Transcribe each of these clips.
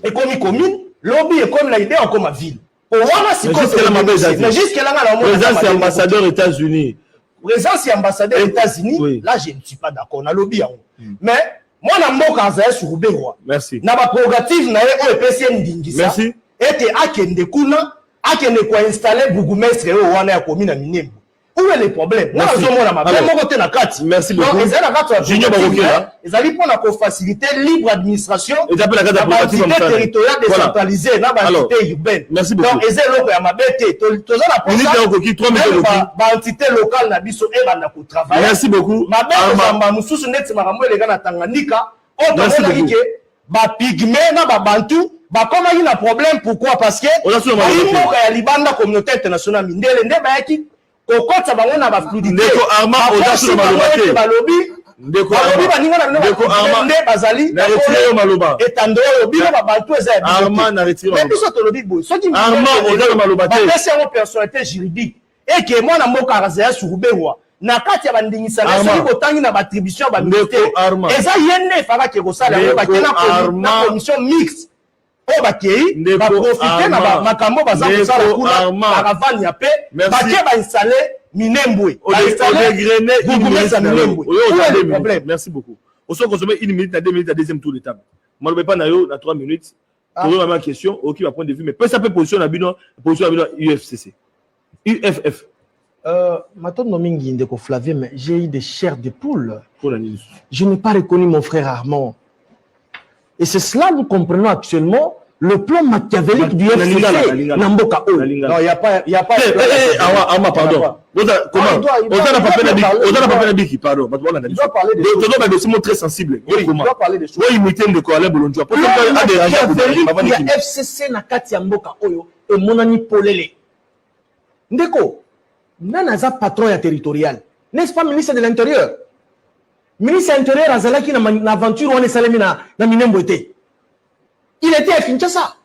et comme commune, lobby et comme la idée en comme ville. Mais jusqu'à là, présence ambassadeur États-Unis. Présence ambassadeur États-Unis, là je ne suis pas d'accord. On a lobby. Mais moi, je suis pas sur le merci. Na ba prérogative na e PCN dingisa. Merci. Et que akende kuna, akende ko installer bourgmestre o wana ya commune Minembo. Où est le problème? Na zo mona mabe mo côté na kati. Merci beaucoup. Donc ezala kati Junior Barokela. Ezali pour na faciliter libre administration. Et d'après la carte prérogative territoriale décentralisée na ba entité urbaine. Merci beaucoup. Donc ezelo ko ya mabete toza la pour ça. Ba entité locale na biso e banda ko travailler. Merci beaucoup. Mabe zamba mususu neti makambo elega na Tanganyika. Merci beaucoup. Ba pygmée na ba bantu ba koma ina problème pourquoi parce que il y a libanda communauté internationale mindele nde ba yaki kokota bango na ba fluidité ndeko arma odasu malobate balobi ndeko baninga na ndeko arma nde bazali na retire maloba etando lobi na ba bantu eza arma na retire mais biso to lobi boy soki arma odasu malobate ba pesa en personnalité juridique et que moi na mboka razaya surubewa na kati ya bandingisa na soki botangi na attribution ba militaire eza yenne faka ke kosala yo ba kena commission mixte o ba kei ba profiter na makambo baza kosala kuna caravane ya paix ba ke ba installer Minembwe au degré merci beaucoup on se consomme 1 minute à 2 minutes à deuxième tour de table moi le pas na yo na 3 minutes pour ma question OK va prendre de vue mais peut ça peut position na bino UFCC UFF Maintenant, Flavien, mais j'ai eu des chairs de poule. Je n'ai pas reconnu mon frère Armand. Et c'est cela, nous comprenons actuellement le plan machiavélique du FCC. Namboka O. Non, il n'y a pas. Pardon. Comment? On n'a pas fait la pardon. Il doit parler des choses. C'est très sensible. Il doit parler des choses. Oui, il de quoi Bolonjo. Il y a FCC na kati ya mboka oyo et monani polele. Ndeko. Nanaza patron ya territorial. N'est-ce pas ministre de l'Intérieur? Ministre de l'Intérieur azalaki na aventure on est salemi na Minembo était. Il était à Kinshasa.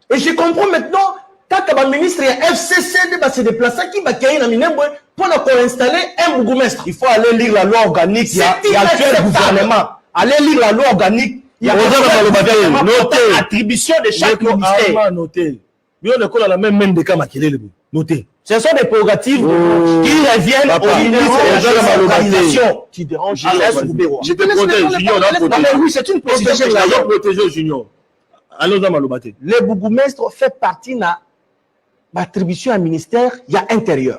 Et je comprends maintenant quand le ministre FCC va se déplacer qui va créer na Minembo pour installer un bourgmestre. Il faut aller lire la loi organique. Il y a actuel gouvernement. Allez lire la loi organique. Il y a attribution de chaque ministère. Noté. Mais on est la même de Kamakelele. Noté. Ce sont des prérogatives qui reviennent au ministre de l'organisation qui dérange je te protège, Junior. Oui, c'est une protection. Protéger Junior. Allons dans Malobate. Le bourgmestre fait partie de l'attribution à ministère, il y a intérieur.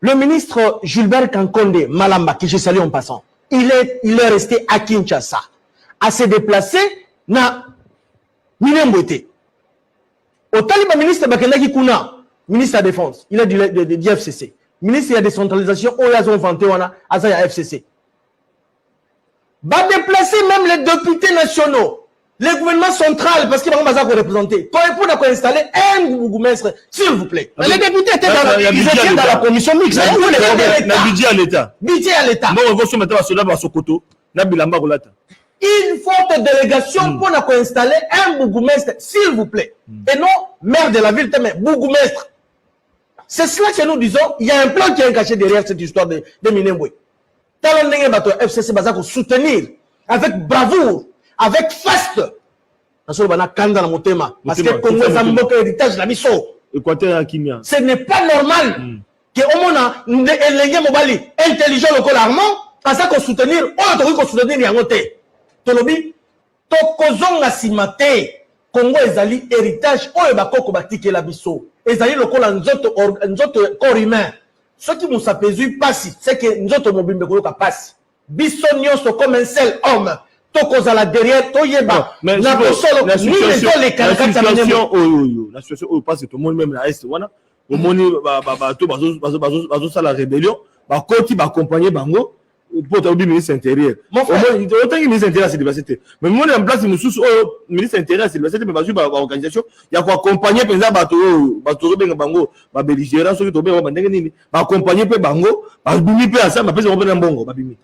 Le ministre Gilbert Kankonde Malamba, que je salue en passant, il est resté à Kinshasa, à se déplacer na Minembwete. Au Taliban ministre Bakendaki Kuna, ministre de la Défense, il est du FCC. Ministre de la décentralisation, on a inventé, on a FCC. Va déplacer même les députés nationaux, les gouvernements centrales, parce qu'ils vont représenter. Pour installer un bourgmestre, s'il vous plaît. Les députés étaient dans la commission mixte. Budget à l'État. Budget à l'État. Non, on va se mettre à cela, à Sokoto, Nabilamba Rolata. Une forte délégation pour installer un bourgmestre, s'il vous plaît. Et non maire de la ville, mais bourgmestre. C'est cela que nous disons. Il y a un plan qui est caché derrière cette histoire de Minembwe. Talon FCC va soutenir avec bravoure, avec faste. Parce que Congo est un héritage de la mission. Ce n'est pas normal que au moins un mobali intelligent local armand, à ça qu'on soutenir, on doit soutenir Yangote. Tolobi, tokozonga simate, Congo ezali héritage, oyo bakoko batike la biso. Ezali lokola nzoto corps humain. Ce qui nous apésui passi, c'est que nzoto mobimbe koyoka passi. Biso nyonso comme un seul homme. Tokozala derrière, toyeba. Mais la situation où passe tout le monde même la Est, voilà. Au monde, la rébellion, côté accompagner Bango. Pour le ministre intérieur. Autant que le ministre intérieur, c'est déplacé. Mais moi, en place, le ministre intérieur, c'est déplacé, mais pas l'organisation. Il y a quoi accompagner, par exemple, Bateau Bango, Belligérant, ceux qui tombent, accompagner Bango, Bimi peut à ça, mais pas un bongo, Babimi.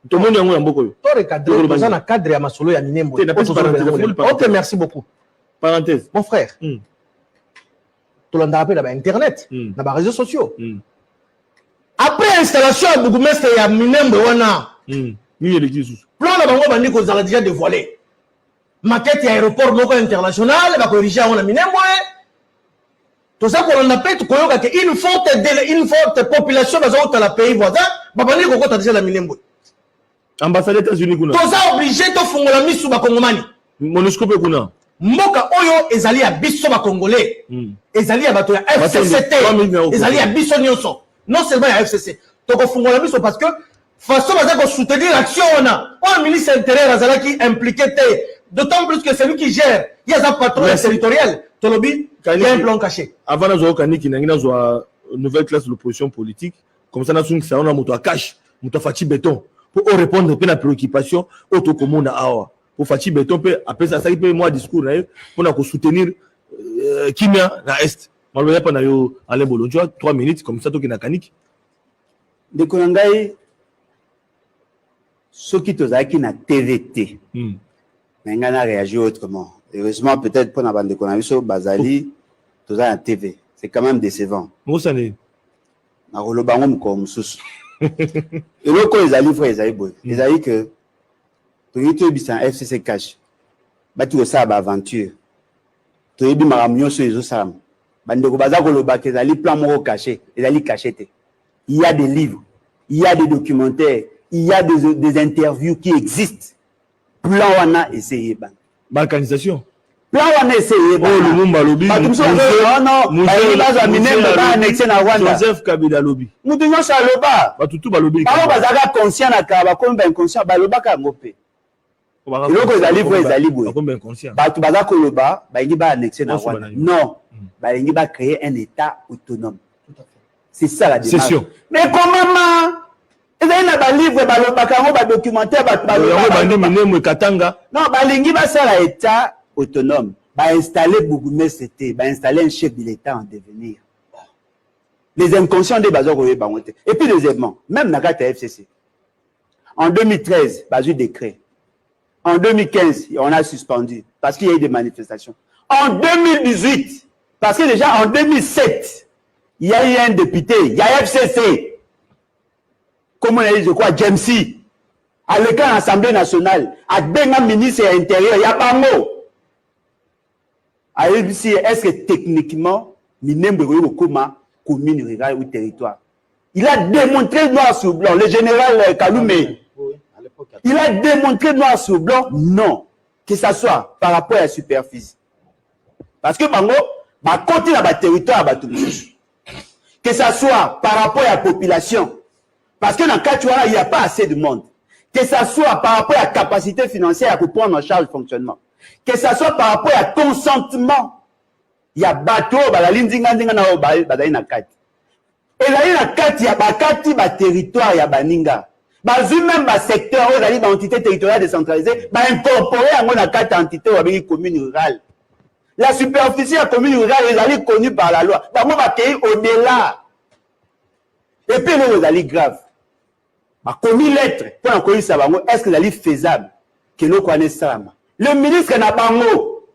Tout le monde est en Boko. Cadre à Masolo et à Minembo. Ok, merci beaucoup. Parenthèse. Mon frère, tout le monde appelle Internet, dans les réseaux sociaux. Après installation à bourgmestre et à Minembo, on a plan de Bango Bandiko, vous avez déjà dévoilé. maquette aéroport moko international ba corriger on a Minembwe. Tout ça qu'on appelle tout koyoka que une forte population dans le pays voisin ba bandi ko kota déjà la Minembwe. Ambassadeur des États-Unis kuna. Tout ça obligé to fungola misu ba Kongomani. Monusco pe kuna. Mboka oyo ezali ya biso ba Congolais. Ezali ya bato ya FCCT. Ezali ya biso nyonso. Non seulement ya FCC. To ko fungola misu parce que façon baza ko soutenir l'action on a. Le ministre intérieur azala qui impliqué d'autant plus que c'est lui qui gère. Il y a un patron territorial. Tolobi, il y a un plan caché. Avant de jouer Kaniki, il y a une nouvelle classe de l'opposition politique. Comme ça, on a un cash, un fachi béton. Pour répondre à la préoccupation, auto commune à Awa. Pour fachi béton, après ça, il peut moi discours pour soutenir Kimia dans l'Est. Je ne vais pas aller au 3 minutes, comme ça, tu as Kaniki. De Konangaï, ceux qui te ont na TVT, mais on a réagi autrement. Heureusement, peut-être pour la bande de Konamiso, Bazali, tout ça en TV. C'est quand même décevant. Où ça n'est? Na rolobango comme sous. Et le quoi, ils allaient faire, ils allaient boy. Ils allaient que, tu es tout bien FCC cash. Bah, tu as ça, aventure. Tu es bien maramio sur les autres sam. Bande de Baza Koloba, ils allaient plan moro caché. Ils allaient cacher. Il y a des livres, il y a des documentaires, il y a des interviews qui existent. Plan on a essayé. Balkanisation. Plan on a essayé. Oh, le Mumba Lobby. Joseph Kabila Lobby. Nous devons ça le bas. Tout Lobby. Par exemple, conscient à Kaba, comme inconscient, Baloba Kamopé. Et donc, ils allaient voir, ils allaient voir. Comme inconscient. Tu vas Koloba, il va annexer na Rwanda. Non. Il va créer un État autonome. C'est ça la démarche. Mais comment? Ils ont un livre, un documentaire, non, Balingi va faire un État autonome. Va installer Bougoumès, va installer un chef de l'État en devenir. Les inconscients des bazars. Et puis deuxièmement, même dans la FCC. En 2013, Bazou décret. En 2015, on a suspendu parce qu'il y a eu des manifestations. En 2018, parce que déjà en 2007, il y a eu un député, il y a FCC. Comme on a dit, je crois, Jamesy, à l'écran de l'Assemblée nationale, à Benga ministre intérieur, il n'y a pas de mot. Est-ce que techniquement, commune rurale ou territoire? Il a démontré noir sur blanc, le général Kaloumé. Il a démontré noir sur blanc, non, que ça soit par rapport à la superficie. Parce que, Bango, côté dans le territoire, que ça soit par rapport à la population. Parce que dans le cas, il n'y a pas assez de monde. Que ça soit par rapport à la capacité financière pour prendre en charge le fonctionnement. Que ça soit par rapport à consentement. Il y a bateau, la ligne zinga na badaï na kati. Et là, il y a kati, il y a bakati, ba territoire, il y a baninga. Bazu même ba secteur, il y a entité territoriale décentralisée, ba incorporer à mon kati entité ou avec commune rurale. La superficie de la commune rurale, elle est connue par la loi. Bah, moi, je au-delà. Et puis, elle est grave. Bah, commis lettre, pour la commune Sabango, est-ce que c'est faisable que nous connaissions ça? Le ministre n'a pas mot.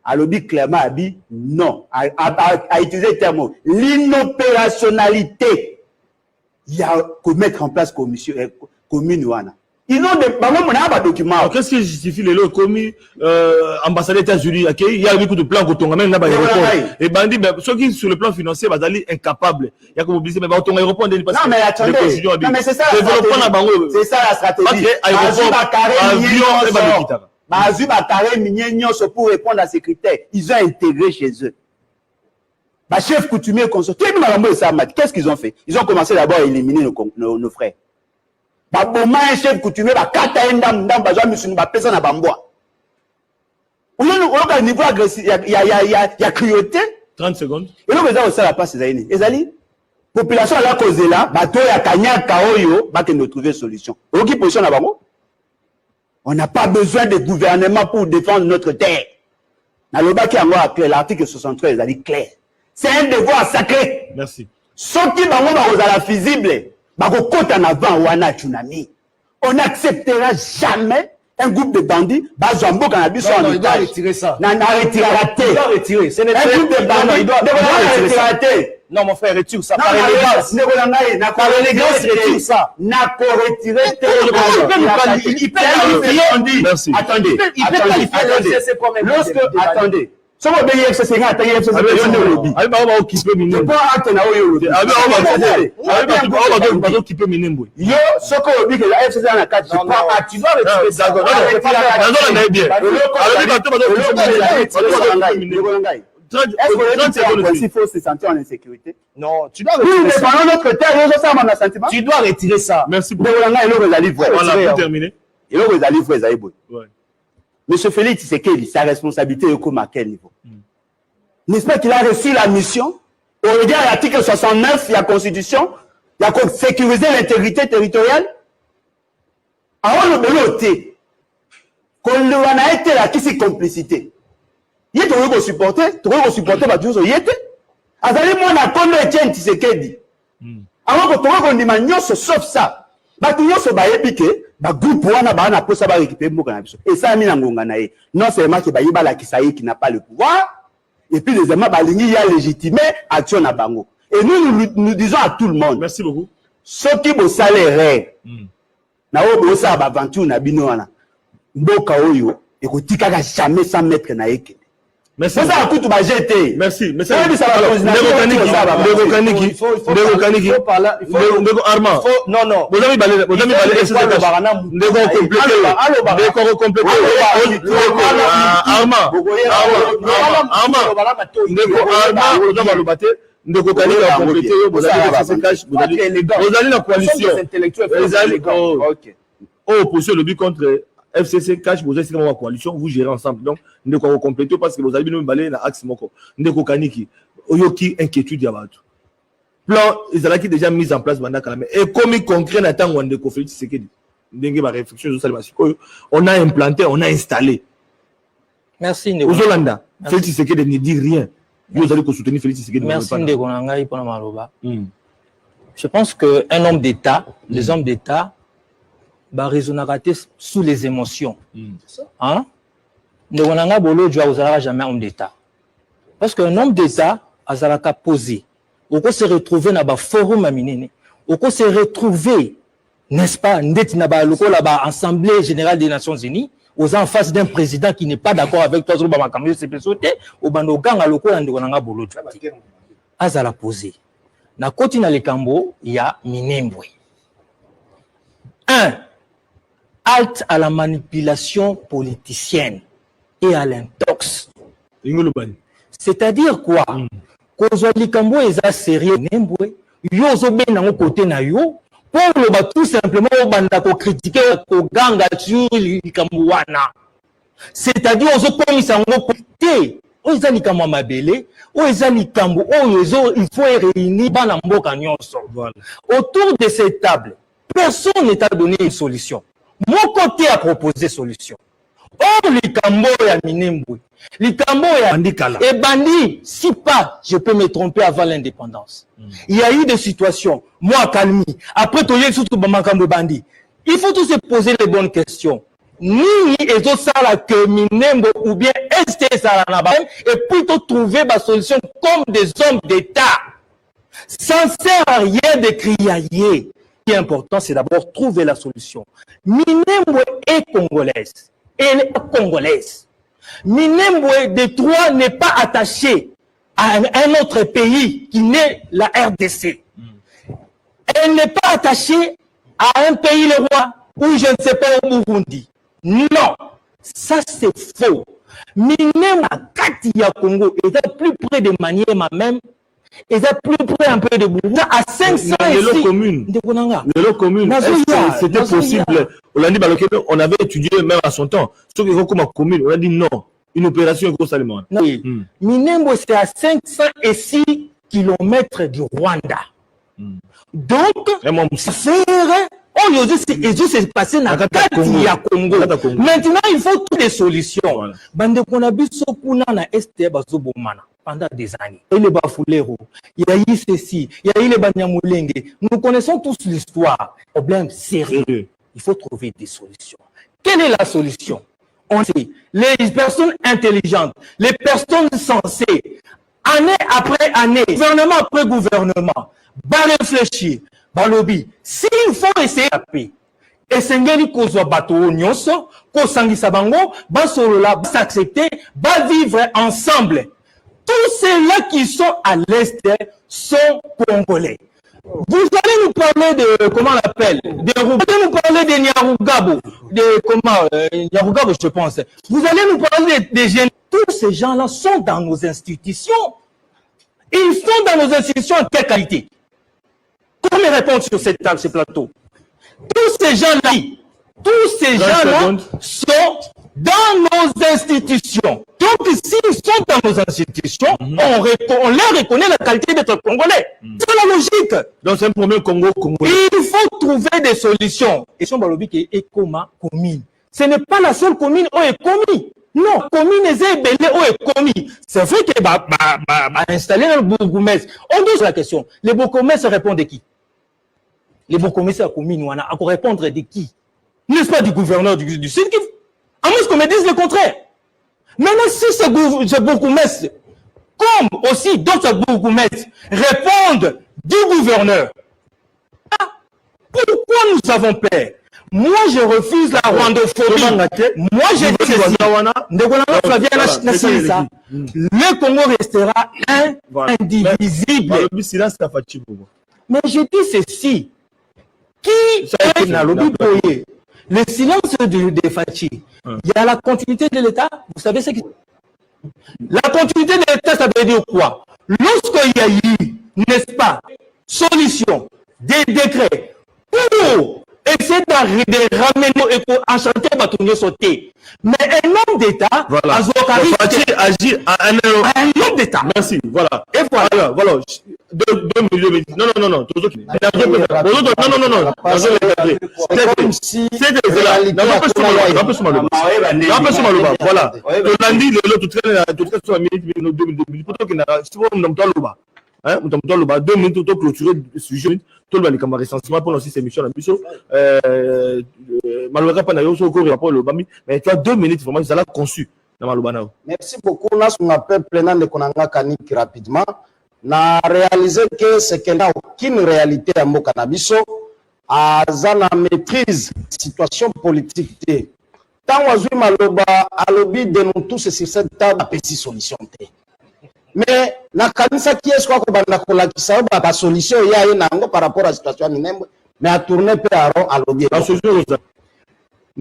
A lobby clairement a dit non. A utilisé le terme l'inopérationnalité. Il y a qu'à mettre en place commune Wana. Ils ont des documents. Qu'est-ce qui justifie les lots commis ambassadeur des États-Unis? Il y a beaucoup de plans qu'on même là-bas. Et bandit, ceux qui sur le plan financier, ils sont incapables. Il y a comme obligé, mais on aéroport. Non, mais attendez. Non, mais c'est ça la stratégie. C'est ça la stratégie. Bazu Bakare Mignonso pour répondre à ces critères. Ils ont intégré chez eux. Bah, chef coutumier consort. Qu'est-ce qu'ils ont fait? Ils ont commencé d'abord à éliminer nos frères. Bah, bon, un chef coutumier, bah, kata endam, bah, monsieur, bah, personne n'a bambois. Au niveau agressif, il y a cruauté. 30 secondes. Et là, vous avez aussi la passe, les alliés. Population à la cause là, bah, toi, il y a Kanya, Kaoyo, bah, que nous trouver solution. Qui position là-bas? On n'a pas besoin de gouvernement pour défendre notre terre. Dans le bas qui a l'article 73, il a dit clair. C'est un devoir sacré. Merci. Ceux qui vont la visible, en avant wana tsunami. On n'acceptera jamais un groupe de bandits, il doit retirer ça. Il doit retirer. Ce n'est un groupe de bandits, il doit retirer. Non, mon frère, retire ça. Non, Par élégance. Par élégance, retire ça. N'a qu'à retirer. Il peut qualifier. Merci. Attendez. Il peut qualifier le FCC comme un Lorsque, attendez. Si vous avez FCC, vous avez FCC, yo, ce qu'on dit que la FCC a 4, tu dois retirer ça. Est-ce qu'il faut se sentir en insécurité? Non, tu dois Oui, mais retirer ça. pendant notre terre, ça m'a sentiment. Tu dois retirer ça. Merci beaucoup. Voilà, pour terminer. Monsieur Félix Tshisekedi, sa responsabilité est comme à quel niveau? N'est-ce pas qu'il a reçu la mission? Au regard de l'article 69 de la Constitution, il a sécurisé l'intégrité territoriale. Alors, le béloté, qu'on lui a été là, qui c'est complicité? Il est toujours supporté, bah, toujours y était. Azali, moi, na kondo Etienne Tshisekedi. Alors que toi, on dit, sauf ça. Bah, tout le monde se bat piqué. Bah, groupe, wana, bah, na posa, bah, récupérer, et ça, mi, non seulement que, bah, il la Kisaï qui n'a pas le pouvoir. Et puis, deuxièmement, il y a légitimé action à Bango. Et nous disons à tout le monde. Merci beaucoup. Ceux qui vont salaire, na obo sa aventure na binoana. Mboka oyo, et ko tikaka jamais sans mettre na eke. Merci. Ça a tout ba jeté. Merci. Merci. Armand. Non, non. Vous avez balé. Contre FCC cash, vous êtes dans coalition, vous gérez ensemble. Donc, nous devons compléter parce que vous avez nous balé dans l'axe moko. Nous devons kaniki. Oyoki inquiétude yabato. Plan, ils ont déjà mis en place banda kalame. Et comme il concret na tango ndeko Félix Tshisekedi. Ndenge ba réflexion on a implanté, on a installé. Merci Ndeko. Ozolanda, Félix Tshisekedi ne dit rien. Vous allez soutenir Félix Tshisekedi. Merci Ndeko Nangai pour Maloba. Je pense que un homme d'État, les hommes d'État bah raisonnera sous les émotions. Hein? Ne on bolo tu n'auras jamais homme d'État. Parce qu'un homme d'État a zalaka posé. On peut se retrouver dans un forum aminene. On peut se retrouver, n'est-ce pas, là-bas, Assemblée Générale des Nations Unies, aux en face d'un président qui n'est pas d'accord avec toi, au banoganga loko on bolo tu azala posé. Na koti na lekambo, il y a Minembwe. 1. Halte à la manipulation politicienne et à l'intox. C'est-à-dire quoi? Kozwa likambo eza sérieux Minembwe, yo zobe na côté na yo, pour le tout simplement banda ko critiquer ko ganga sur likambo wana. C'est-à-dire ozo komisa ngo côté, oza likambo mabele, oza likambo oyo il faut réunir bana mboka nyonso. Autour de cette table, personne n'est à donner une solution. Mon côté a proposé solution. Or, les Cambo ya Minembwe, les Cambo ya Bandikala. Et Bandi, si pas, je peux me tromper avant l'indépendance. Il y a eu des situations, moi, Kalmi, après, tu y surtout Bamakambo Bandi. Il faut tous se poser les bonnes questions. Ni et ça la que Minembwe ou bien est ça la et plutôt trouver ma solution comme des hommes d'État. Ça ne sert à rien de crier. Ce qui est important, c'est d'abord trouver la solution. Minembwe est congolaise. Elle est congolaise. Minembwe de Troyes n'est pas attaché à un autre pays qui n'est la RDC. Elle n'est pas attachée à un pays, le roi, ou je ne sais pas, au Burundi. Non, ça c'est faux. Minembwe, Katia Congo, est plus près de Maniema même. Et ça plus près un peu de Burundi à 500 ici. Commune. C'était possible. On avait étudié même à son temps. Sauf que comme commune, on a dit non. Une opération éco-salement. Minembwe, c'est à 506 km du Rwanda. Donc, ça fait... Oh, c'est passé dans Katia Congo. Maintenant, il faut toutes les solutions. Bande qu'on a vu ce qu'on a na ST Bazobomana pendant des années. Il y a eu les Bafulero, il y a eu ceci, il y a eu les Banyamulenge. Nous connaissons tous l'histoire. Problème sérieux. Il faut trouver des solutions. Quelle est la solution? On sait, les personnes intelligentes, les personnes sensées, année après année, gouvernement après gouvernement, va réfléchir, va lobby. S'il faut essayer de paix, et sengeli kozwa bato nyonso, ko sangisa bango, ba solola, ba s'accepter, ba vivre ensemble. Tous ceux-là qui sont à l'est sont congolais. Vous allez nous parler de, comment on l'appelle, vous allez nous parler de Nyarugabo, Nyarugabo je pense. Vous allez nous parler des jeunes. Tous ces gens-là sont dans nos institutions. Ils sont dans nos institutions en quelle qualité? Comment répondre sur ce plateau? Tous ces gens-là sont dans nos institutions. Donc, s'ils sont dans nos institutions, on leur reconnaît la qualité d'être congolais. C'est la logique. Donc, c'est un problème congolais. Il faut trouver des solutions. Et si on parle de Ekoma commune, ce n'est pas la seule commune où est commis. Non, commune est belé où est commis. C'est vrai que installer un bourgmestre. On pose la question. Les bourgmestres répondent de qui? Les bourgmestres à commune, on a à répondre de qui? N'est-ce pas du gouverneur du Sud Kivu? À moins qu'on me dise le contraire. Maintenant, si ce bourgmestre, comme aussi d'autres bourgmestres, répondent du gouverneur, pourquoi nous avons peur? Moi, je refuse la rwandophobie. Moi, je dis ceci. Le Congo restera indivisible. Mais je dis ceci. Qui est le silence de Fachi? Il y a la continuité de l'État. Vous savez ce que... La continuité de l'État, ça veut dire quoi? Lorsqu'il y a eu, n'est-ce pas, solution, des décrets pour essayer de ramener et pour enchanter Batonio sauter. Mais un homme d'État, voilà. Fachi agit à un homme d'État. Merci, voilà. Et voilà, voilà. 2 minutes. Non. Non. Voilà. Lundi, le 2 minutes pour clôturer le sujet. Tout le monde est recensement pour aussi ces missions. Malheureusement, pas d'ailleurs au cours rapport le Bami, mais tu as 2 minutes vraiment, ça l'a conçu dans Malobana. Merci beaucoup. Là, on appelle prenant de Konanga Kanik rapidement. Na réalisé que c'est qu'il n'y a aucune réalité à Mokanabiso, à Zana maîtrise situation politique. Tant que Maloba a lobby de nous tous sur cette table, petite solution. Mais na kanisa qui est quoi que banda kola qui ça ba solution il y a une angle par rapport à la situation minembre mais à tourner par à lobby la solution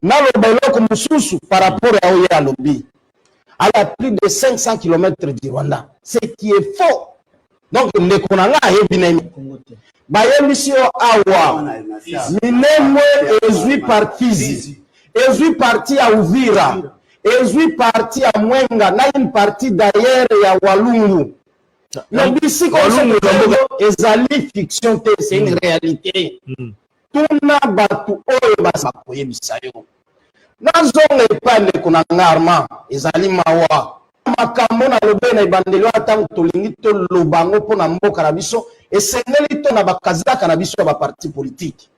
na le belo comme sous par rapport à lobby à plus de 500 km du Rwanda, ce qui est faux. Donc ne konanga hebinemi ba yemisio awa minemwe ezui parti ezui parti à Uvira ezui parti à Mwenga na une partie d'ailleurs ya Walungu. Le bisi ezali fiction, c'est une réalité. Tuna batu oyo basakoye bisayo. Nazonga epande kuna ngarma ezali mawa. Makambo na lobe na ibandelo ata tolingi to lobango pona mboka na biso esengeli to na bakazaka na biso ba parti politique.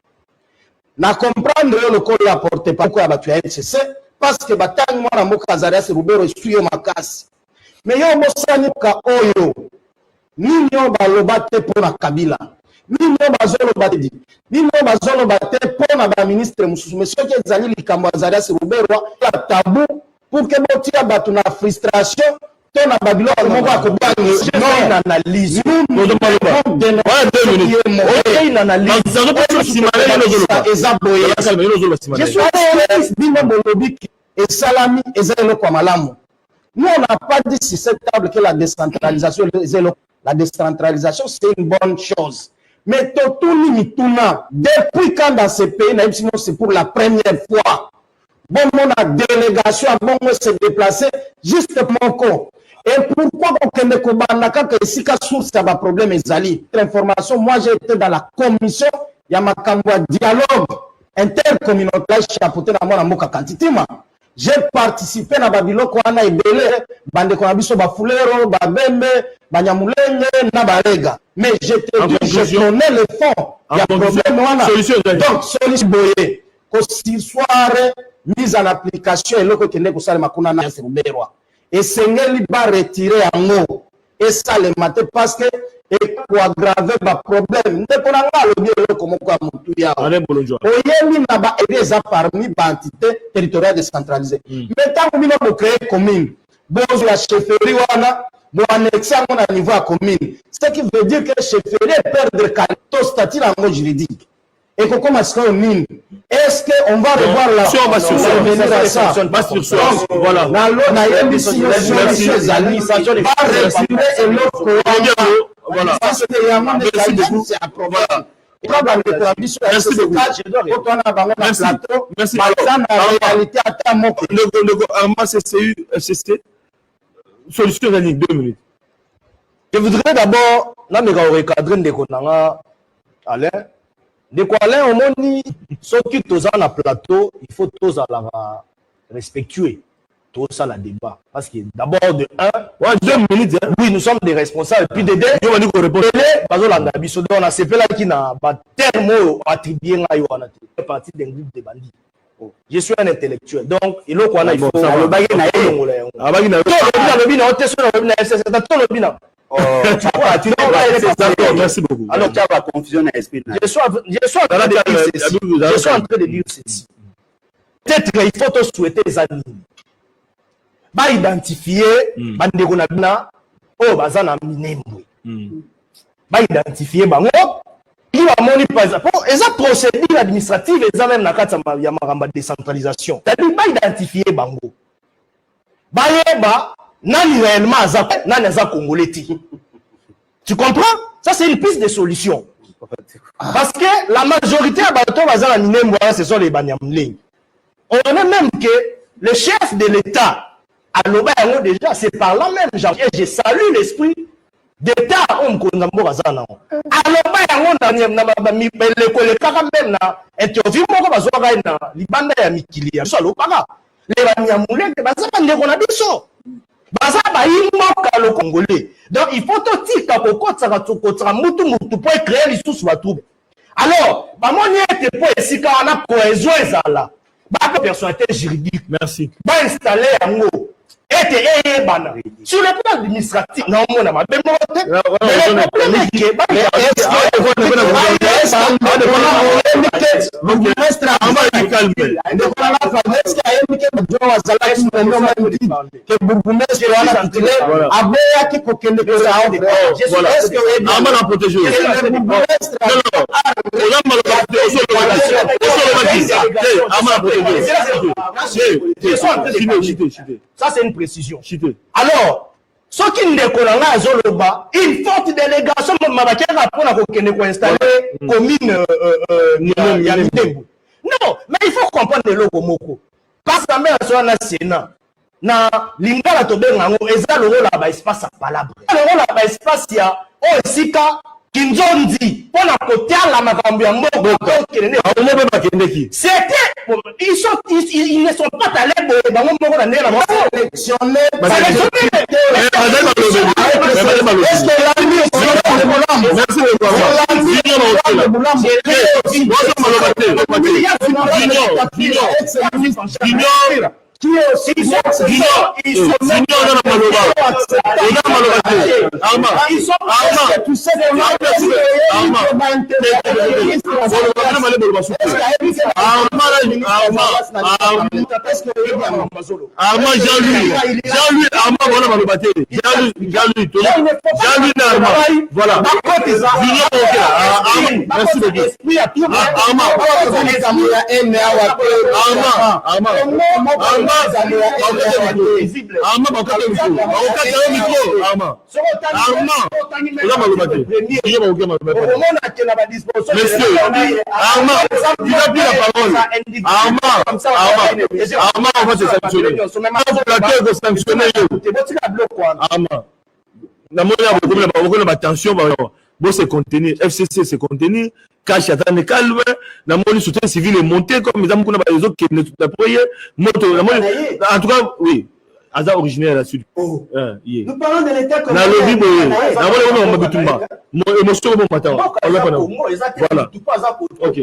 Na comprendre le code apporté par quoi batu ya FCC parce que batang mwana mboka Zarias Rubero esuyo makasi. Mais yo mosani ka oyo nini yo baloba te pona Kabila. Nini yo bazoloba te. Nini yo bazoloba te pona ba ministre mususu monsieur qui ezali likambo Zarias Rubero ya tabou pour que botia batu na frustration to na Babylone moko akobani non analyse nous une analyse je suis analyste bino bolobi et salami ezelo kwa malamu. Nous on n'a pas dit sur cette table que la décentralisation c'est une bonne chose, mais tout mituna depuis quand dans ce pays c'est pour la première fois. Bon, mon délégation a bon se déplacer juste mon compte. Et pourquoi on ne combat que ici qu'à source ça va problème ezali. L'information, moi j'ai été dans la commission, il y a ma dialogue intercommunautaire chapeauté dans mon moka kantitima. J'ai participé à Babylone quand on a ebele bande ko biso ba fulero ba bembe ba nyamulenge na barega. Mais je te dis je connais le fond. Il y a problème wana. Donc solution boye ko si soirée mise en application et l'autre qui n'est pas ça makuna na Ruberwa et sengeli ba retirer yango ça le matin parce que et pour aggraver ma problème ne connais pas le bien comme quoi mutuya oyemi na ba eza parmi ba entité territoriale décentralisée mais tant que nous avons créé commune bon la chefferie wana bon annexer à niveau à commune ce qui veut dire que chefferie perdre caractère statut juridique et qu'on commence à mine. Est-ce qu'on va revoir la voilà. Solution de 2 minutes. Je voudrais d'abord, là, me recadrer de Konanga, Alain. De quoi Alain, on m'a dit, ceux qui sont dans le plateau, il faut tous la respectuer. Tout ça, la débat. Parce que d'abord, de 2 minutes, oui, nous sommes des responsables. Et puis de 2, on a CP là qui n'a pas terme attribué à Yoana. C'est parti d'un groupe de bandits. Je suis un intellectuel. Donc, il faut qu'on aille. Merci beaucoup. Alors, tu as la confusion à l'esprit. Je suis en train de dire ceci. Peut-être qu'il faut te souhaiter les amis. Ba identifier bandeko na bina o bazana minembwe. Ba identifier bango il va moni par exemple eza procédure administrative eza même na kati ya maramba décentralisation. C'est-à-dire ba identifier bango. Ba yeba nani réellement aza nani aza congolais ti. Tu comprends? Ça c'est une piste de solution. Parce que la majorité à bato bazana minembwe ce sont les banyamleng. On a même que le chef de l'État alors, déjà, c'est par là même, je salue l'esprit d'État. Alors, donc, il faut tout dire créer les sous alors, personnalité juridique. Merci. Va installer un mot. Sur le plan administratif, non, mon ami, mais le problème est que ça c'est une précision. Alors, ce qui ne décollera à Zoloba, une forte délégation de Mabakera pour la installer commune Yamitembu. Non, mais il faut comprendre le logo moko. Parce que même sur le Sénat, na lingala to benga ngo eza le rôle là espace à palabre. Le rôle là espace ya o sika Kinzondi pour la côté la makambo ya moko c'était ils ne sont pas allés dans mon moko na ndela sélectionné qui est aussi ils sont se contenir, FCC se contenir, cash attendre calme, la monnaie soutien civil est monté comme les amis qu'on a les autres qui ne sont pas en tout cas, oui. Aza originaire là-dessus. Nous parlons de l'État comme la lobby, émotion bon matin. Voilà. Ok.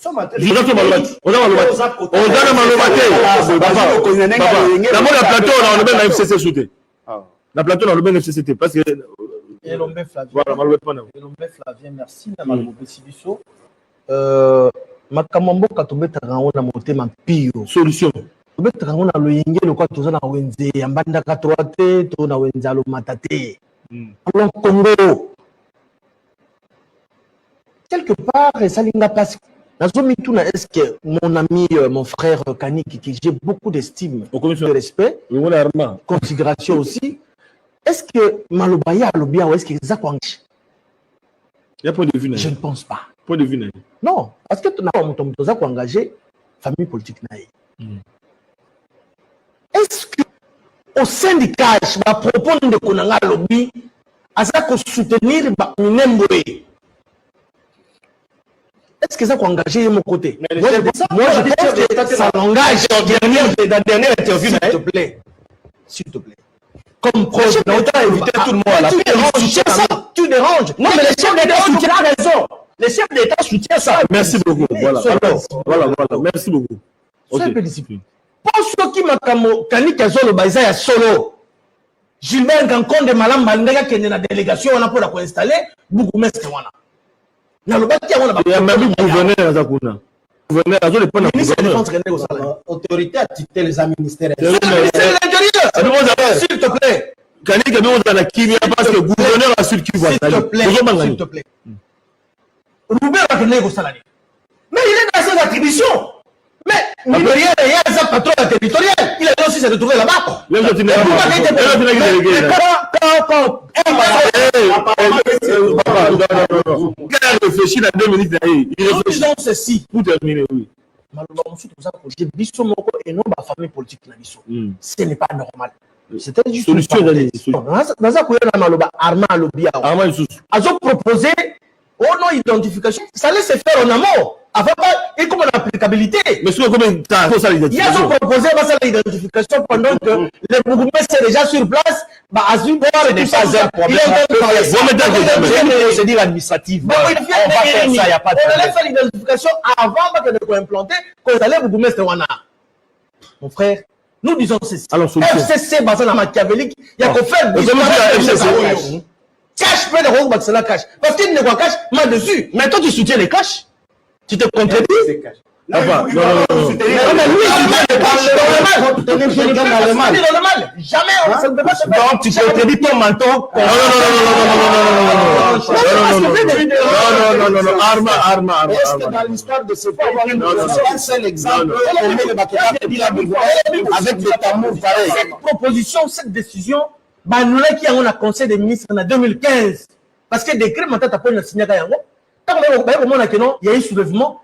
On a la FCC soutien. La plateau dans le BNFCCT parce que Elombe Flavien. voilà, Maloba Pana. Elombe Flavien, merci na Maloba Sibiso. Makambo katobeta rango na motema pio. Solution. Tobeta rango na loyenge lokwa toza na wenze yambanda ka droite to na wenze alo matate. Alors Congo quelque part ça linga place. Est-ce que mon ami, mon frère Kanik, qui j'ai beaucoup d'estime, de respect, considération aussi, est-ce que Malobaya Alobia ou est-ce que Zakwangch? Il y a point de vue. Je ne pense pas. Point de vue. Non, parce que tu n'as pas engagé famille politique. Est-ce que au sein du cash, à propos de Konanga Lobby, à ça qu'on soutenir Minemboé? Est-ce que ça qu'on engagé de mon côté? Moi, je pense que ça l'engage. La dernière interview, s'il te plaît. S'il te plaît. Comme projet, on t'a invité tout le monde à la paix. Tu déranges. Non, mais les chefs d'État soutiennent raison. Les chefs d'État soutiennent ça. Merci beaucoup. Voilà. Merci beaucoup. Sois un peu discipliné. Pour ceux qui m'ont dit que le Baïsa est solo. Gilbert Gancon de Malamba, qui est dans la délégation, on a pour installer beaucoup de mestres. Il y a même gouverneur à Zakuna. Gouverneur à Gouverneur. Autorité a tité les ministères. S'il te plaît. Kanik est dans la Kimia parce que gouverneur a su qui voit. S'il te plaît. Roubert a donné au salarié. Mais il est dans ses attributions. Mais Nigérien est un patron territorial. Il a aussi se retrouver là-bas. Il réfléchit dans 2 minutes. Il réfléchit. Ceci. Pour terminer, oui. J'ai biso moko et non ma famille politique na biso. Ce n'est pas normal. C'était juste une solution. Dans ça na maloba Armand Lobia. Armand Sous. Azo proposé au non identification. Ça laisse se faire en amont. Avant pas et comme l'applicabilité. Mais sur combien de temps ça l'identification? Il a proposé l'identification pendant que les bourgmestres sont déjà sur place. Bah Azul c'est des pas un problème. C'est dire administratif. On va faire ça, il n'y a pas de problème. On allait faire l'identification avant que de implanter qu'on allait bourgmestre wana. Mon frère, nous disons ceci. FCC basé dans machiavélique, il y a qu'on fait cash près de Rose Baxela cash. Parce qu'il ne voit cash mal dessus. Mais toi tu soutiens les cash. Tu te contredis? Non. Jamais on ne peut pas se faire. Donc tu contredis ton menton. Non. Arma. Est-ce que dans l'histoire de ce pays, un seul exemple, avec des tamours pareils? Cette proposition, cette décision, nous l'avons a conseil des ministres en 2015. Parce que décret maintenant t'as pas signé à Yango. Il y a eu soulèvement,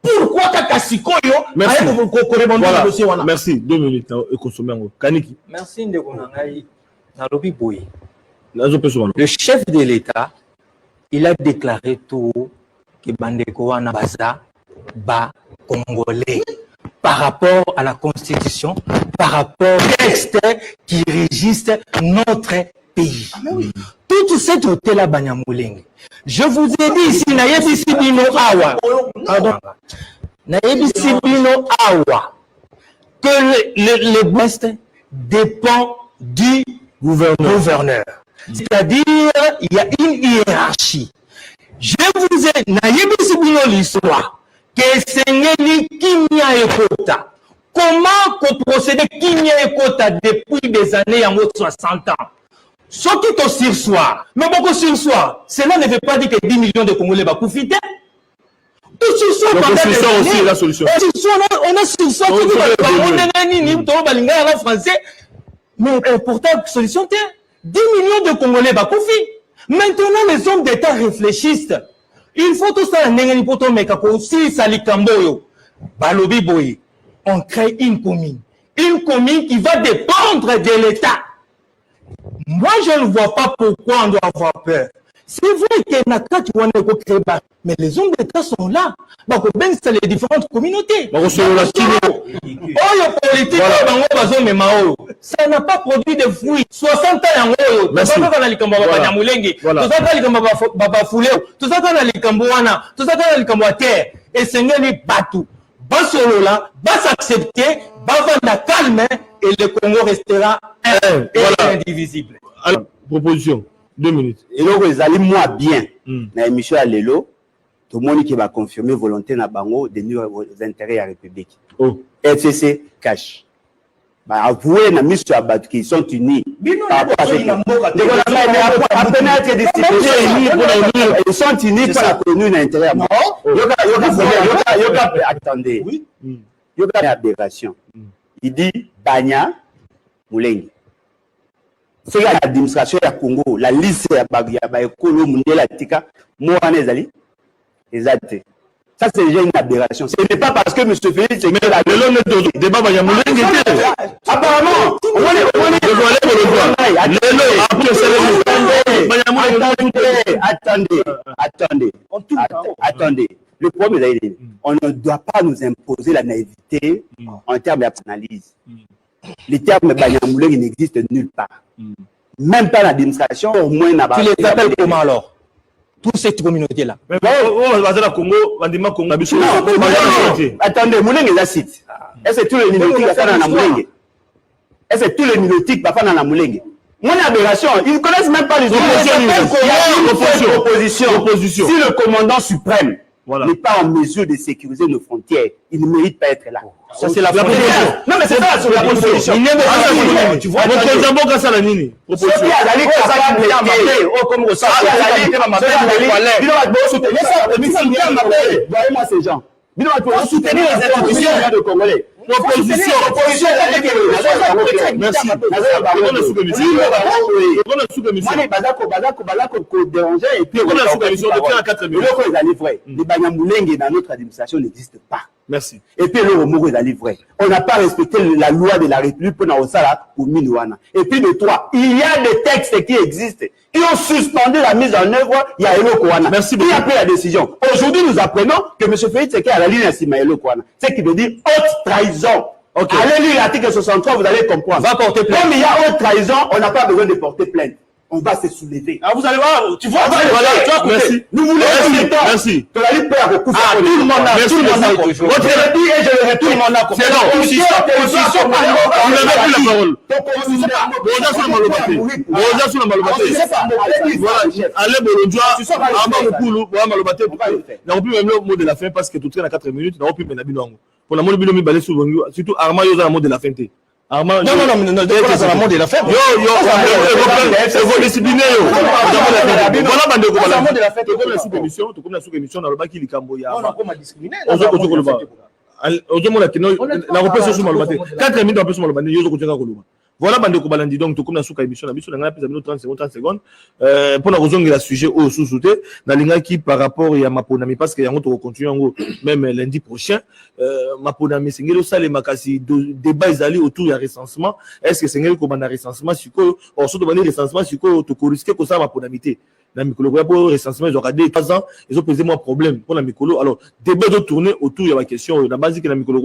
pourquoi Kakasikoyo voilà. Merci, 2 minutes. Kaniki. Merci Ndekonangai. Le chef de l'État, il a déclaré tout que Bandeko wana baza ba congolais par rapport à la constitution, par rapport au texte qui régisse notre pays. Toute cette hôtel à Banyamulenge. Je vous ai dit ici, Nayebi Sibino Awa, pardon, Nayebi Sibino Awa, que le Ouest dépend du gouverneur. C'est-à-dire, il y a une hiérarchie. Je vous ai, Nayebi Sibino l'histoire, que Seigneli Kimia Ekota. Comment procéder Kimia Ekota depuis des années en 60 ans? Ce qui est sursoir, mais beaucoup sursoir, cela ne veut pas dire que 10 millions de Congolais vont profiter. Tout sursoir, aussi la solution. On a sursoir, on est français, mais pourtant, solution, 10 millions de Congolais vont profiter. Maintenant, les hommes d'État réfléchissent. Il faut tout ça, on crée une commune qui va dépendre de l'État. Moi, je ne vois pas pourquoi on doit avoir peur. C'est vrai qu'il y a des mais les hommes d'État sont là. C'est les différentes communautés. Ça n'a pas produit de fruits. 60 ans, et Seigneur les bateaux. va solo là, va s'accepter, va vendre calme et le Congo restera un et indivisible. Alors, proposition, 2 minutes. Et donc, ils allaient moi bien. Dans l'émission à Lelo, tout le monde qui va confirmer volonté na bango de nuire aux intérêts de la République. Oh. FCC cash. Bah, avouez na mission à battre qu'ils sont unis. Ils sont unis pour la commune intérieure. Attendez. Yoga aberration. Il dit Banya Moulengi. C'est l'administration du Congo, la liste ya Ekolo Mundela Tika, Mohamed Zali, exact. Ça, c'est déjà une aberration. Ce n'est pas parce que M. Félix est mais la débat Moulengi. Apparemment, attendez. Le problème est on ne doit pas nous imposer la naïveté en termes d'analyse. Les termes Banyamoulengi n'existent nulle part. Même pas l'administration, au moins n'a pas. Tu les appelles comment alors? Toute cette communauté-là. Attendez, Moulengi est la site. Est-ce que tous les Nilotiques va faire dans Moulengi? Est-ce que tous les Nilotiques va faire dans Moulengi? Mon aberration, ils ne connaissent même pas les oppositions. Si le commandant suprême n'est pas en mesure de sécuriser nos frontières, il ne mérite pas être là. Ça, c'est la proposition. Non, mais c'est ça, c'est la proposition. Tu vois, voyez-moi ces gens. Soutenir les institutions de Congolais. Proposition. Merci. Les Banyamoulengi dans notre administration n'existent pas. Merci. Et puis le Moro est vrai. On n'a pas respecté la loi de la République pour Naosala ou Minouana. Et puis de toi, il y a des textes qui existent. Ils ont suspendu la mise en œuvre. Il y a Elo Kouana. Merci beaucoup. Qui a pris la décision? Aujourd'hui, nous apprenons que M. Félix Tshisekedi a la ligne à Simaëlo Kouana. C'est qui veut dire haute trahison. Okay. Allez lire l'article 63, vous allez comprendre. Va porter plainte. Comme il y a haute trahison, on n'a pas besoin de porter plainte. On va se soulever. Ah, vous allez voir, tu vois, merci. Nous voulons merci. Que la Ligue perd beaucoup. Tout le monde a, tout le monde a. Je le dis et je le répète. Tout le monde a. C'est non. Vous n'avez plus la parole. Allez, Bolodjoa, Armand Moukoulou, Malobate, n'avons plus même le mot de la fin parce que tout est à 4 minutes, n'avons plus Menabino. Pour la mot de Bilomi Balé surtout Armand Yosa, le mot de la fin. Armand, non, c'est la mode de la fête. C'est vous discipliné. Voilà, comme la sous-émission, dans le bac, il est camboya. On a comment discriminer. On a repris sur le matin. 4 minutes, on peut sur le matin. Voilà, bande de Balandi, donc, comme la sous-émission, la mission, on a 30 secondes. Pour la raison de la sujet au sous-souté, dans l'ingénieur qui, par rapport à Maponami, parce qu'il y a un autre continue, même lundi prochain, Maponami, c'est le salle makasi, débat ils autour du recensement. Est-ce que c'est un recensement, si quoi, on se demande recensement, si quoi, tu risques que ça, Maponamité. Dans le Mikolo, pour le recensement, ils ont regardé 3 ans, ils ont posé moi problème pour la Mikolo. Alors, débat de tourner autour de la question, la base que la Mikolo,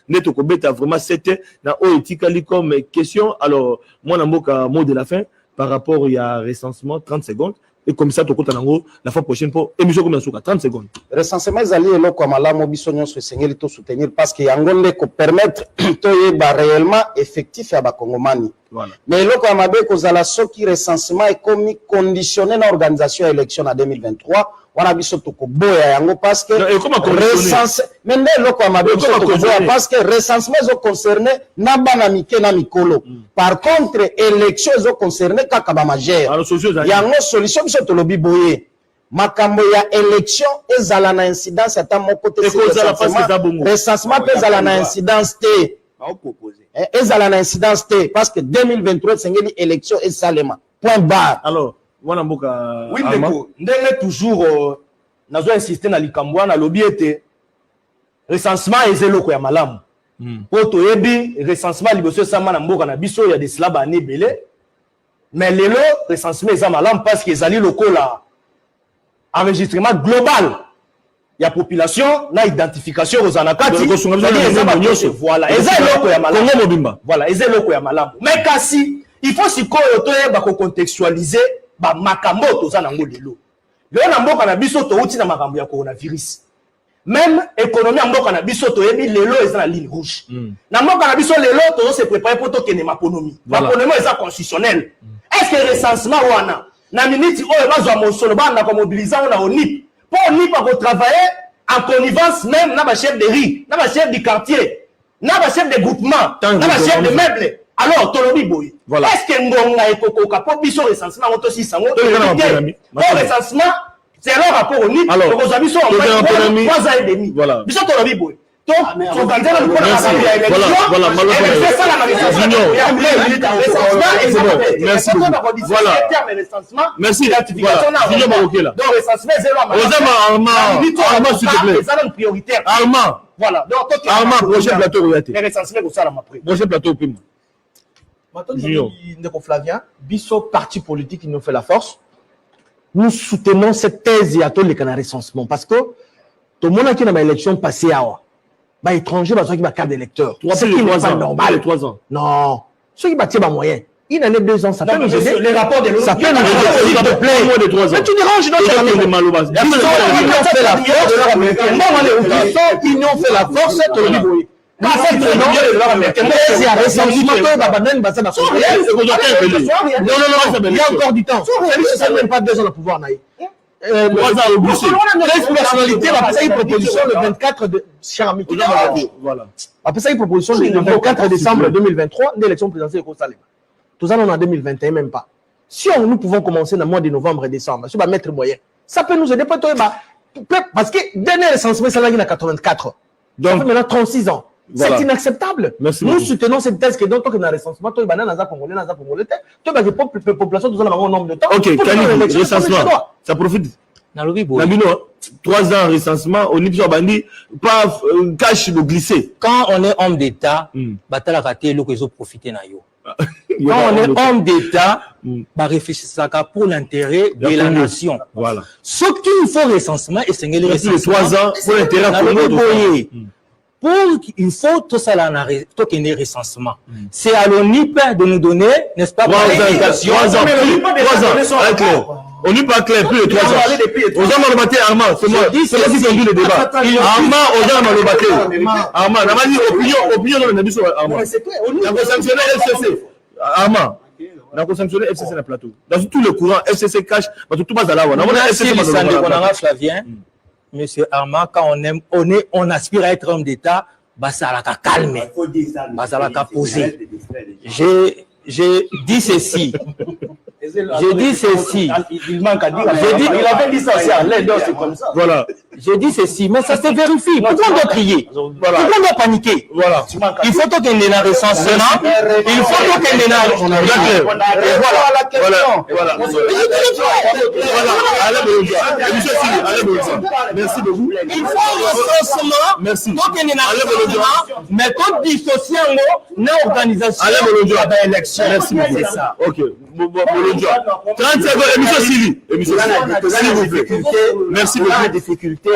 net au Kobet a vraiment 7 dans Oetikali comme question. Alors, moi, je mot de la fin par rapport à recensement, 30 secondes. Et comme ça, tu comptes la fois prochaine pour émission comme ça, 30 secondes. Recensement, ils allaient là comme la mobilisation se soutenir parce qu'il y a un gonde qui permettre de réellement effectif à Bakongomani. Voilà. Mais là, comme la qui recensement est comme conditionné dans l'organisation élection en 2023. On a vu ce parce que parce que recensement est concerné Nabanamike Namikolo. Par contre, élection est concerné Kakaba Majeur. Il y a une solution qui est lobby boye. Makambo ya élection est à la incidence à mon côté. Recensement est à la incidence T. Est à la incidence T parce que 2023 c'est une élection et salema. Point barre. Alors. Oui, mais toujours, nous avons insisté dans l'Ikambouan, dans lobby était recensement et zélo ya malamu. Pour tout ebi, recensement liboso sama na mboka na biso ya des slabs à belé. Mais lelo recensement est malamu parce que zali local là enregistrement global. Il y a population, na identification aux anakati. Voilà, et zélo ya malamu. Voilà, et zélo ya malamu. Mais kasi, il faut si contextualiser. Makambo toza nango lelo. Lelo na mboka na biso to uti na makambo ya coronavirus. même économie en mboka na biso toyebi lelo eza na ligne rouge na mboka na biso lelo tozo se préparer pour tokende maponomi maponomi eza constitutionnel est-ce que recensement wana na minute oyo bazwa mosolo banda ko mobiliser on a ONIP pour ONIP à travailler en connivence même na ba chef de riz na ba chef du quartier na ba chef de groupement na ba chef de meubles alors tolobi boy est-ce que ngonga ekokoka po biso recensement on to si sango pour recensement c'est leur rapport au NIP. Alors, vous avez 3 ans et demi. Voilà. Biso tolobi boy. Donc, organiser le voilà, merci. Voilà. Merci. Donc, recensement zéro. Armand, s'il te plaît. C'est une prioritaire. Armand. Voilà. Donc, Armand, prochain plateau. Les recensements pour ça, prochain plateau. Maintenant, Flavien, biso parti politique qui nous fait la force. Nous soutenons cette thèse et à tous les canaux recensement parce que tout le monde qui a une élection passée à bah étranger bah ceux qui va carte d'électeur. C'est qui n'est pas normal. 3 ans. Non. Ceux qui battent moyen. Il en a 2 ans. Ça peut nous aider. Les rapports de l'autre. Ça peut nous aider. S'il te plaît. Moins de 3 ans. Mais tu déranges notre Ils ont fait la force. Non, il y a encore du temps. Ça ne même pas 2 ans de pouvoir. Personnalité, après ça, une proposition le 24 de Charami. Voilà. Après ça, une proposition le 24 décembre 2023 d'élection présidentielle au Salem. Tout ça, on est en 2021, même pas. Si nous pouvons commencer dans le mois de novembre et décembre, ça va mettre moyen. Ça peut nous aider. Parce que dernier recensement, c'est là qu'il y a 84. Donc, maintenant 36 ans. Voilà. C'est inacceptable. Merci nous beaucoup. Soutenons cette thèse que donc, on a recensement, toi, il y a un Congolais, toi, il y a une population, tout ça, un nombre de temps. Ok, Kani, recensement, ça profite. Nabino, 3 ans recensement, on est bandi, pas cash de glisser. Quand on est homme d'État, batala raté le réseau profiter na yo. Quand on est homme d'État, bah réfléchissez pour l'intérêt de la nation. Voilà. Ce qu'il faut recensement et c'est le recensement. 3 ans pour l'intérêt de pour il faut tout ça là tout qu'il y ait recensement. C'est à l'ONIP de nous donner, n'est-ce pas, 3 ans, clair. On n'est pas clair, plus de 3 ans. Aux gens malobaté, Armand, c'est moi qui conduis le débat. Armand, aux gens malobaté. Armand, on a dit opinion dans le début sur Armand. On a sanctionné FCC. Armand, on a sanctionné FCC dans le plateau. Dans tout le courant, FCC cache, parce que tout bas à la on Flavien, Monsieur Armand, quand on aspire à être homme d'État, bah ça la calme, bah ça la posé. J'ai dit ceci. J'ai dit ceci. Il manque à dire. Il avait dit ça, c'est comme ça. Voilà. J'ai dit ceci, mais ça se vérifie. Pourquoi on doit crier? Pourquoi on doit paniquer? Voilà. Il faut qu'il y ait un recensement. Il faut qu'il y ait un Voilà. Merci beaucoup. Il faut un recensement. Merci. Donc il y ait un recensement. Mais quand dissocier une organisation de l'élection. Merci beaucoup. C'est ça. Ok. 30 secondes, émission Sylvie. S'il vous plaît. Merci beaucoup. La difficulté,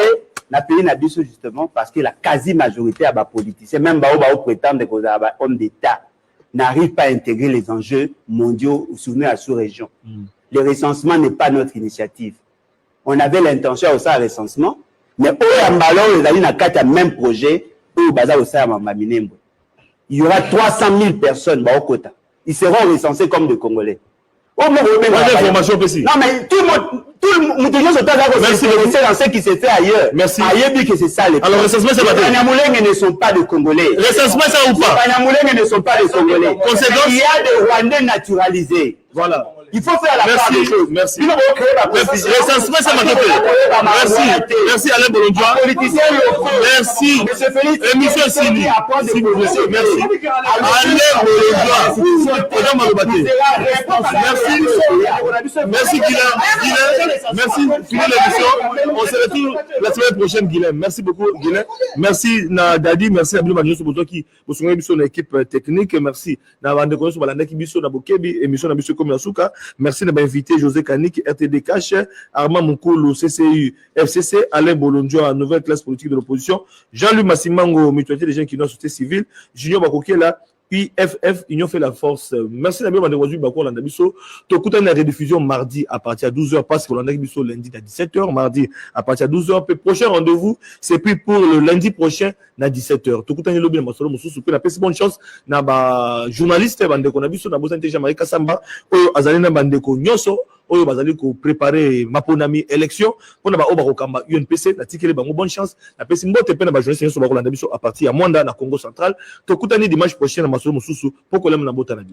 la pays n'a pas justement parce que la quasi-majorité à politiciens, même au prétendre que les hommes d'État n'arrivent pas à intégrer les enjeux mondiaux ou soutenus à la sous-région. Le recensement n'est pas notre initiative. On avait l'intention au sein recensement, mais au même projet, il y aura 300 000 personnes au quota. Ils seront recensés comme des Congolais. Non, mais tout le monde se dans ce qui se fait ailleurs. Merci. Ailleurs dit que c'est ça. Alors, recensement, c'est pas les Banyamulenge ne sont pas des Congolais. Recensement, ça ou pas? Les Banyamulenge ne sont pas des Congolais. Conséquence, il y a des Rwandais naturalisés. Voilà. Il faut faire la part des choses. Merci. Recensement, c'est ma Merci Alain Bolondjoa. Merci. Émission Sylvie. Merci. Alain Bolondjoa. Merci Guilain. Merci. Fini l'émission. On se retrouve la semaine prochaine, Guilain. Merci beaucoup, Guilain. Merci Dadi. Merci à Blue Magnos pour toi qui vous souvenez de l'équipe technique. Merci. Émission Nabiso comme Yasuka. Merci de m'inviter José Kanik, RTD Cash, Armand Moukolo, CCU, FCC, Alain Bolondjoa, nouvelle classe politique de l'opposition, Jean-Luc Massimango, mutualité des gens qui n'ont société civile, Junior Bakokela, UFF, Union fait la force. Merci Nabi Bandewazui Bako Landabiso. Tokuta une rediffusion mardi à partir de 12h, parce que Landabiso lundi à 17h, mardi à partir de 12h. Puis prochain rendez-vous, c'est puis pour le lundi prochain à 17h. Tokuta une lobby Masolo Moussou, puis la bonne chance na ba journaliste Bandeko Nabiso, na Bozante Jamaïka Samba, Oyo Azalina Bandeko Nyoso, Oyo Bazali ko préparer Maponami élection, pour na ba Oba Kamba UNPC, na tikele bango bonne chance, na pesi mbote pe na ba journaliste Nyoso Bako Landabiso à partir à Mwanda na Congo central. Tokuta ni dimanche prochain na Masolo Moussou, pour que l'homme na bota na